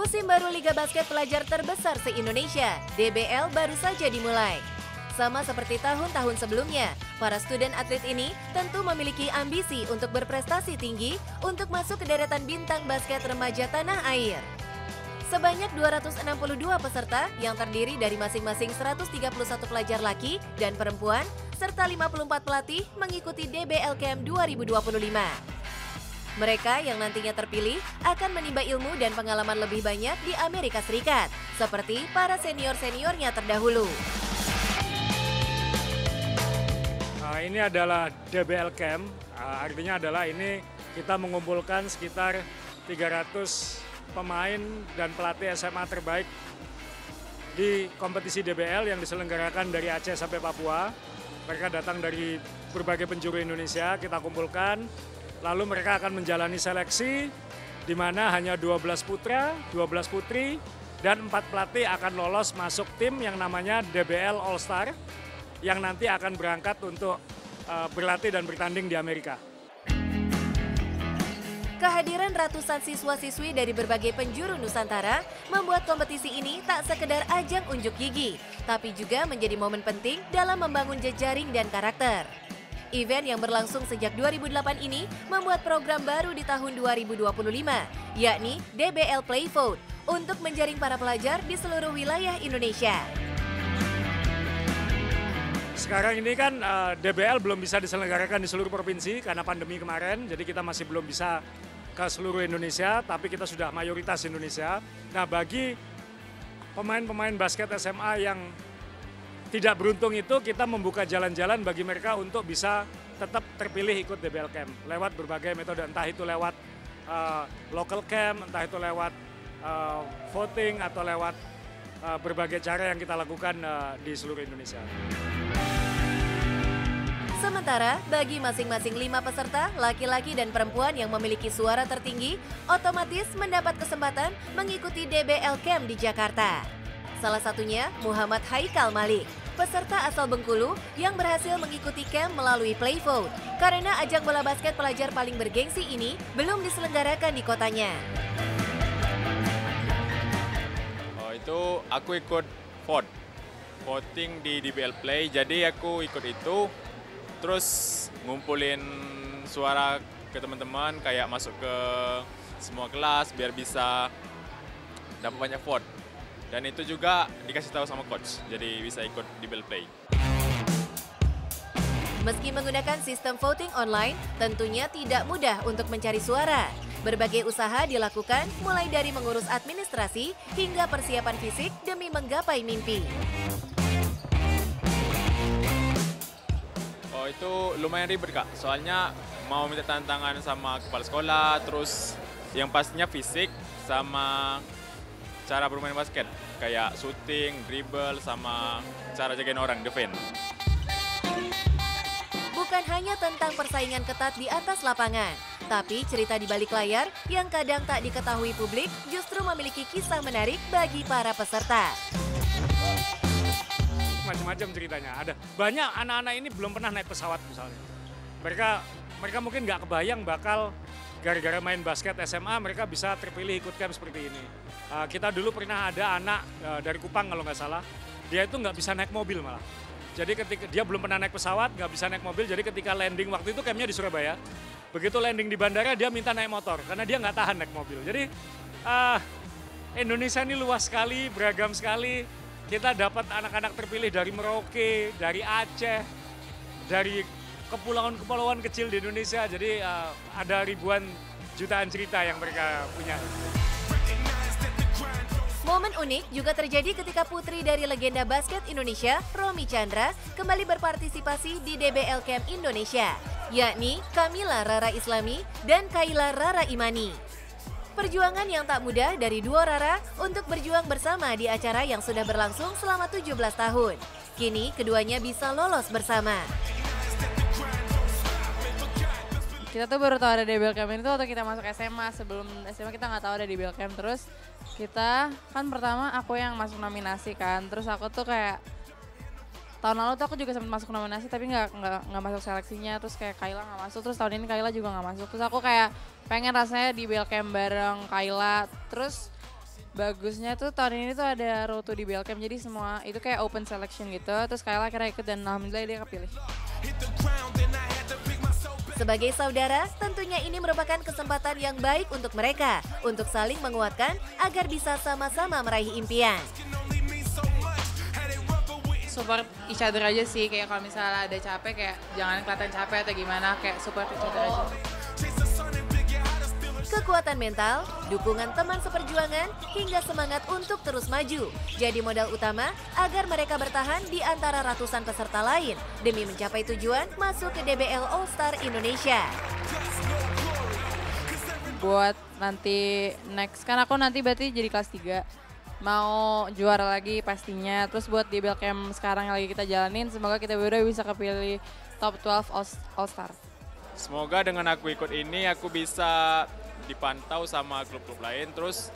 Musim baru Liga Basket Pelajar terbesar se-Indonesia, DBL baru saja dimulai. Sama seperti tahun-tahun sebelumnya, para student atlet ini tentu memiliki ambisi untuk berprestasi tinggi untuk masuk ke deretan bintang basket remaja tanah air. Sebanyak 262 peserta yang terdiri dari masing-masing 131 pelajar laki dan perempuan, serta 54 pelatih mengikuti DBL Camp 2025. Mereka yang nantinya terpilih akan menimba ilmu dan pengalaman lebih banyak di Amerika Serikat, seperti para senior-seniornya terdahulu. Ini adalah DBL Camp, artinya adalah ini kita mengumpulkan sekitar 300 pemain dan pelatih SMA terbaik di kompetisi DBL yang diselenggarakan dari Aceh sampai Papua. Mereka datang dari berbagai penjuru Indonesia, kita kumpulkan. Lalu mereka akan menjalani seleksi di mana hanya 12 putra, 12 putri, dan 4 pelatih akan lolos masuk tim yang namanya DBL All Star yang nanti akan berangkat untuk berlatih dan bertanding di Amerika. Kehadiran ratusan siswa-siswi dari berbagai penjuru Nusantara membuat kompetisi ini tak sekedar ajang unjuk gigi, tapi juga menjadi momen penting dalam membangun jejaring dan karakter. Event yang berlangsung sejak 2008 ini membuat program baru di tahun 2025, yakni DBL Play Vote, untuk menjaring para pelajar di seluruh wilayah Indonesia. Sekarang ini kan DBL belum bisa diselenggarakan di seluruh provinsi karena pandemi kemarin, jadi kita masih belum bisa ke seluruh Indonesia, tapi kita sudah mayoritas Indonesia. Nah, bagi pemain-pemain basket SMA yang tidak beruntung itu, kita membuka jalan-jalan bagi mereka untuk bisa tetap terpilih ikut DBL Camp lewat berbagai metode, entah itu lewat local camp, entah itu lewat voting atau lewat berbagai cara yang kita lakukan di seluruh Indonesia. Sementara bagi masing-masing 5 peserta, laki-laki dan perempuan yang memiliki suara tertinggi, otomatis mendapat kesempatan mengikuti DBL Camp di Jakarta. Salah satunya Muhammad Haikal Malik, peserta asal Bengkulu yang berhasil mengikuti camp melalui Play Vote karena ajang bola basket pelajar paling bergengsi ini belum diselenggarakan di kotanya. Oh, itu aku ikut voting di DBL Play, jadi aku ikut itu. Terus ngumpulin suara ke teman-teman, kayak masuk ke semua kelas biar bisa dapat banyak vote. Dan itu juga dikasih tahu sama coach, jadi bisa ikut di DBL Play. Meski menggunakan sistem voting online, tentunya tidak mudah untuk mencari suara. Berbagai usaha dilakukan mulai dari mengurus administrasi hingga persiapan fisik demi menggapai mimpi. Oh, itu lumayan ribet, Kak. Soalnya mau minta tantangan sama kepala sekolah, terus yang pastinya fisik sama cara bermain basket. Kayak shooting, dribble, sama cara jagain orang, defense. Bukan hanya tentang persaingan ketat di atas lapangan, tapi cerita di balik layar yang kadang tak diketahui publik justru memiliki kisah menarik bagi para peserta. Macam-macam ceritanya. Ada banyak anak-anak ini belum pernah naik pesawat misalnya. Mereka mungkin nggak kebayang bakal gara-gara main basket SMA mereka bisa terpilih ikut camp seperti ini. Kita dulu pernah ada anak dari Kupang kalau nggak salah, dia itu nggak bisa naik mobil malah. Jadi ketika dia belum pernah naik pesawat, nggak bisa naik mobil, jadi ketika landing waktu itu campnya di Surabaya, begitu landing di bandara dia minta naik motor karena dia nggak tahan naik mobil. Jadi Indonesia ini luas sekali, beragam sekali. Kita dapat anak-anak terpilih dari Merauke, dari Aceh, dari kepulauan-kepulauan kecil di Indonesia. Jadi ada ribuan jutaan cerita yang mereka punya. Momen unik juga terjadi ketika putri dari legenda basket Indonesia, Romy Chandra, kembali berpartisipasi di DBL Camp Indonesia, yakni Kamila Rara Islami dan Kayla Rara Imani. Perjuangan yang tak mudah dari duo Rara untuk berjuang bersama di acara yang sudah berlangsung selama 17 tahun. Kini keduanya bisa lolos bersama. Kita tuh baru tahu ada DBL Camp itu waktu kita masuk SMA. Sebelum SMA kita nggak tahu ada DBL Camp. Terus kita kan pertama aku yang masuk nominasi kan. Terus aku tuh kayak tahun lalu tuh aku juga sempat masuk nominasi tapi nggak masuk seleksinya. Terus kayak Kayla nggak masuk, terus tahun ini Kayla juga nggak masuk. Terus aku kayak pengen rasanya di DBL Camp bareng Kayla. Terus Bagusnya tuh tahun ini tuh ada Road to DBL Camp, jadi semua itu kayak open selection gitu. Terus Kayla akhirnya ikut dan alhamdulillah dia kepilih. Sebagai saudara, tentunya ini merupakan kesempatan yang baik untuk mereka untuk saling menguatkan agar bisa sama-sama meraih impian. Support each other aja sih, kayak kalau misalnya ada capek kayak jangan kelihatan capek atau gimana, kayak support each other aja. Kekuatan mental, dukungan teman seperjuangan, hingga semangat untuk terus maju jadi modal utama agar mereka bertahan di antara ratusan peserta lain demi mencapai tujuan masuk ke DBL All Star Indonesia. Buat nanti next, kan aku nanti berarti jadi kelas 3. Mau juara lagi pastinya. Terus buat DBL Camp sekarang yang lagi kita jalanin, semoga kita berdua bisa kepilih top 12 All Star. Semoga dengan aku ikut ini aku bisa dipantau sama klub-klub lain, terus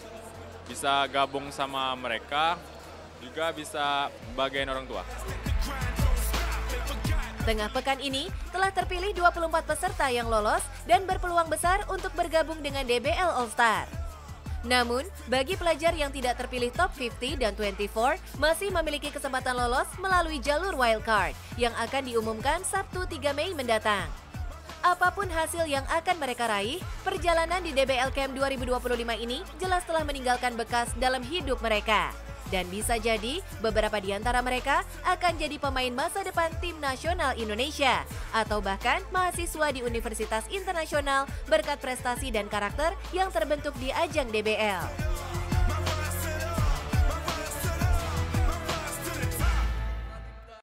bisa gabung sama mereka, juga bisa bagian orang tua. Tengah pekan ini telah terpilih 24 peserta yang lolos dan berpeluang besar untuk bergabung dengan DBL All Star. Namun, bagi pelajar yang tidak terpilih top 50 dan 24 masih memiliki kesempatan lolos melalui jalur wildcard yang akan diumumkan Sabtu 3 Mei mendatang. Apapun hasil yang akan mereka raih, perjalanan di DBL Camp 2025 ini jelas telah meninggalkan bekas dalam hidup mereka. Dan bisa jadi beberapa di antara mereka akan jadi pemain masa depan tim nasional Indonesia atau bahkan mahasiswa di universitas internasional berkat prestasi dan karakter yang terbentuk di ajang DBL.